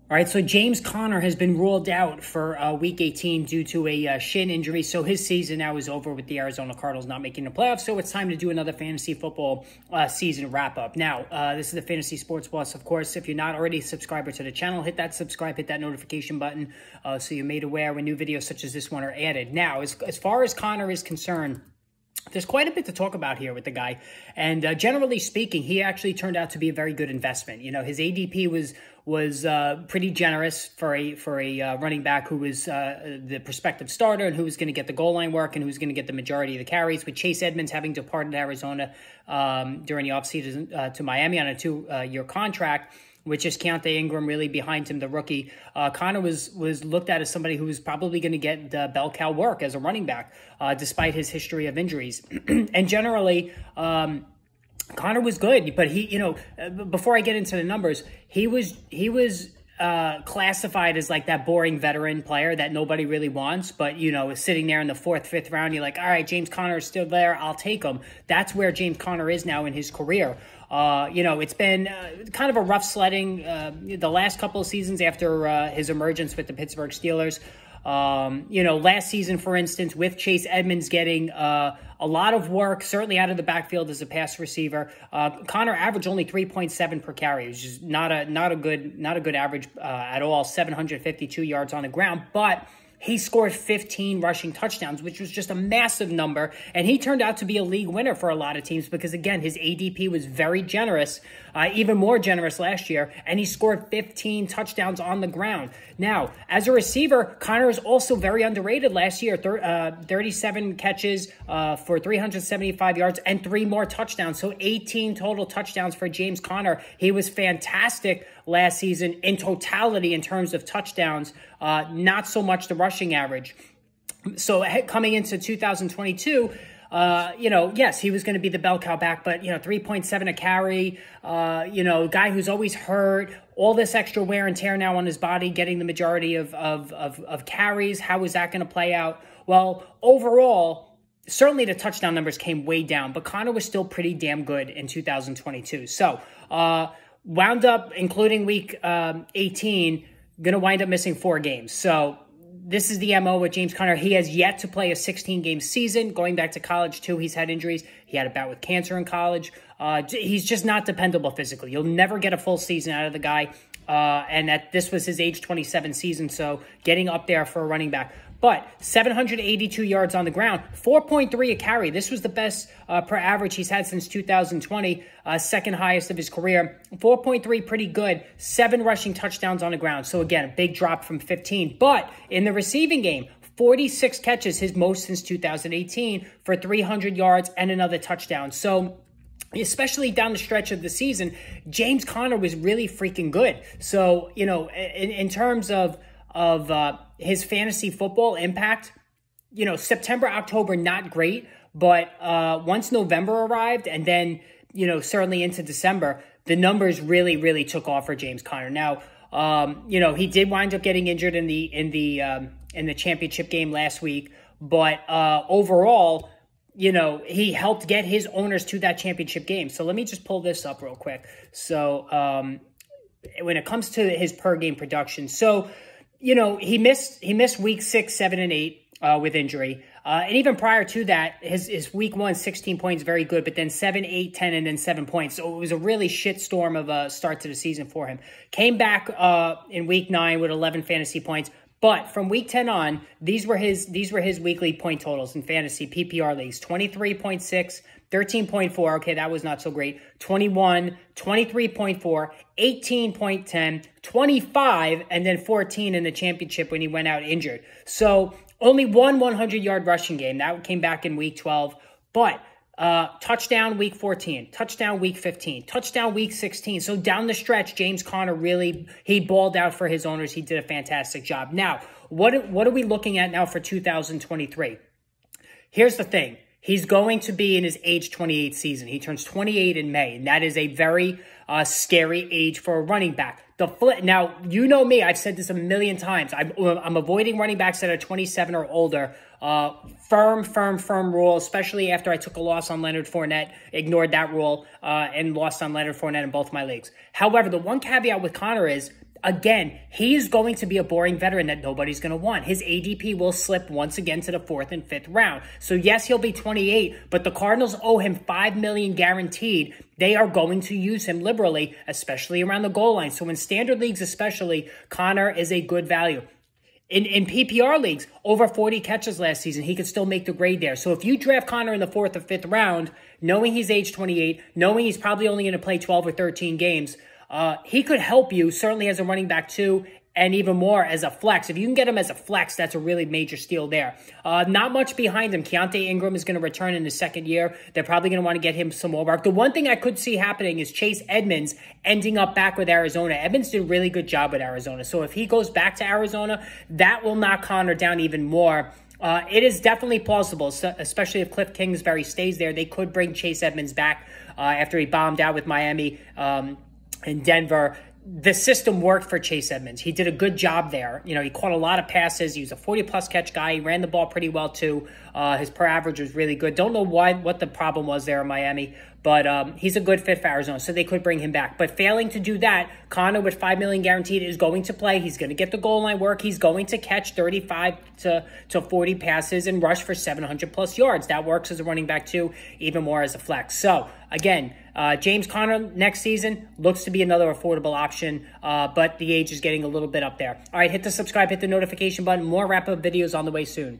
All right, so James Conner has been ruled out for Week 18 due to a shin injury. So his season now is over with the Arizona Cardinals not making the playoffs. So it's time to do another fantasy football season wrap-up. Now, this is the Fantasy Sports Boss, of course. If you're not already a subscriber to the channel, hit that subscribe, hit that notification button so you're made aware when new videos such as this one are added. Now, as far as Conner is concerned, there's quite a bit to talk about here with the guy. And generally speaking, he actually turned out to be a very good investment. You know, his ADP was pretty generous for a running back who was the prospective starter and who was going to get the goal line work and who was going to get the majority of the carries, with Chase Edmonds having departed Arizona during the offseason to Miami on a 2-year contract, with just Keontae Ingram really behind him, the rookie. Conner was looked at as somebody who was probably going to get bell cow work as a running back, despite his history of injuries. And generally, Conner was good, but he, you know, before I get into the numbers, he was classified as like that boring veteran player that nobody really wants, but, you know, is sitting there in the 4th, 5th round. You're like, all right, James Conner is still there. I'll take him. That's where James Conner is now in his career. You know, it's been kind of a rough sledding the last couple of seasons after his emergence with the Pittsburgh Steelers. You know, last season, for instance, with Chase Edmonds getting a lot of work, certainly out of the backfield as a pass receiver, Conner averaged only 3.7 per carry, which is not a good average at all. 752 yards on the ground, but he scored 15 rushing touchdowns, which was just a massive number. And he turned out to be a league winner for a lot of teams because, again, his ADP was very generous, even more generous last year. And he scored 15 touchdowns on the ground. Now, as a receiver, Conner is also very underrated last year. 37 catches for 375 yards and 3 more touchdowns. So 18 total touchdowns for James Conner. He was fantastic last season in totality in terms of touchdowns, not so much the rushing average. So coming into 2022, you know, yes, he was going to be the bell cow back, but, you know, 3.7 a carry, you know, guy who's always hurt, all this extra wear and tear now on his body, getting the majority of carries. How is that going to play out? Well, overall, certainly the touchdown numbers came way down, but Conner was still pretty damn good in 2022. So, wound up, including week 18, going to wind up missing 4 games. So this is the MO with James Conner. He has yet to play a 16-game season. Going back to college, too, he's had injuries. He had a bout with cancer in college. He's just not dependable physically. You'll never get a full season out of the guy. And this was his age 27 season, so getting up there for a running back. But 782 yards on the ground, 4.3 a carry. This was the best per average he's had since 2020, second highest of his career. 4.3, pretty good. 7 rushing touchdowns on the ground. So again, a big drop from 15. But in the receiving game, 46 catches, his most since 2018, for 300 yards and another touchdown. So especially down the stretch of the season, James Conner was really freaking good. So, you know, in terms of his fantasy football impact, you know, September, October, not great. But once November arrived and then, you know, certainly into December, the numbers really, really took off for James Conner. Now, you know, he did wind up getting injured in the championship game last week. But overall, you know, he helped get his owners to that championship game. So let me just pull this up real quick. So when it comes to his per game production, so, you know, he missed week 6, 7, and 8 with injury. And even prior to that, his week 1, 16 points, very good, but then 7, 8, 10, and then 7 points. So it was a really shit storm of a start to the season for him. Came back in week 9 with 11 fantasy points. But from week 10 on, these were his weekly point totals in fantasy PPR leagues: 23.6, 13.4. Okay, that was not so great. 21, 23.4, 18.10, 25, and then 14 in the championship when he went out injured. So only one 100-yard rushing game. That came back in week 12. But touchdown week 14, touchdown week 15, touchdown week 16. So down the stretch, James Conner really, he balled out for his owners. He did a fantastic job. Now, what are we looking at now for 2023? Here's the thing. He's going to be in his age 28 season. He turns 28 in May, and that is a very scary age for a running back. Now, you know me. I've said this a million times. I'm avoiding running backs that are 27 or older. Firm rule, especially after I took a loss on Leonard Fournette, ignored that rule, and lost on Leonard Fournette in both my leagues. However, the one caveat with Conner is again, he's going to be a boring veteran that nobody's going to want. His ADP will slip once again to the 4th and 5th round. So yes, he'll be 28, but the Cardinals owe him $5 million guaranteed. They are going to use him liberally, especially around the goal line. So in standard leagues especially, Connor is a good value. In PPR leagues, over 40 catches last season, he could still make the grade there. So if you draft Connor in the 4th or 5th round, knowing he's age 28, knowing he's probably only going to play 12 or 13 games, he could help you, certainly as a running back too, and even more as a flex. If you can get him as a flex, that's a really major steal there. Not much behind him. Keontae Ingram is going to return in his second year. They're probably going to want to get him some more work. The one thing I could see happening is Chase Edmonds ending up back with Arizona. Edmonds did a really good job with Arizona. So if he goes back to Arizona, that will knock Connor down even more. It is definitely plausible, especially if Cliff Kingsbury stays there. They could bring Chase Edmonds back after he bombed out with Miami in Denver. The system worked for Chase Edmonds. He did a good job there. You know, he caught a lot of passes. He was a 40-plus catch guy. He ran the ball pretty well, too. His per average was really good. Don't know what the problem was there in Miami, but he's a good fit for Arizona, so they could bring him back. But failing to do that, Connor with $5 million guaranteed is going to play. He's going to get the goal line work. He's going to catch 35 to 40 passes and rush for 700-plus yards. That works as a running back, too, even more as a flex. So, again, James Conner next season looks to be another affordable option, but the age is getting a little bit up there. All right, hit the subscribe, hit the notification button. More wrap-up videos on the way soon.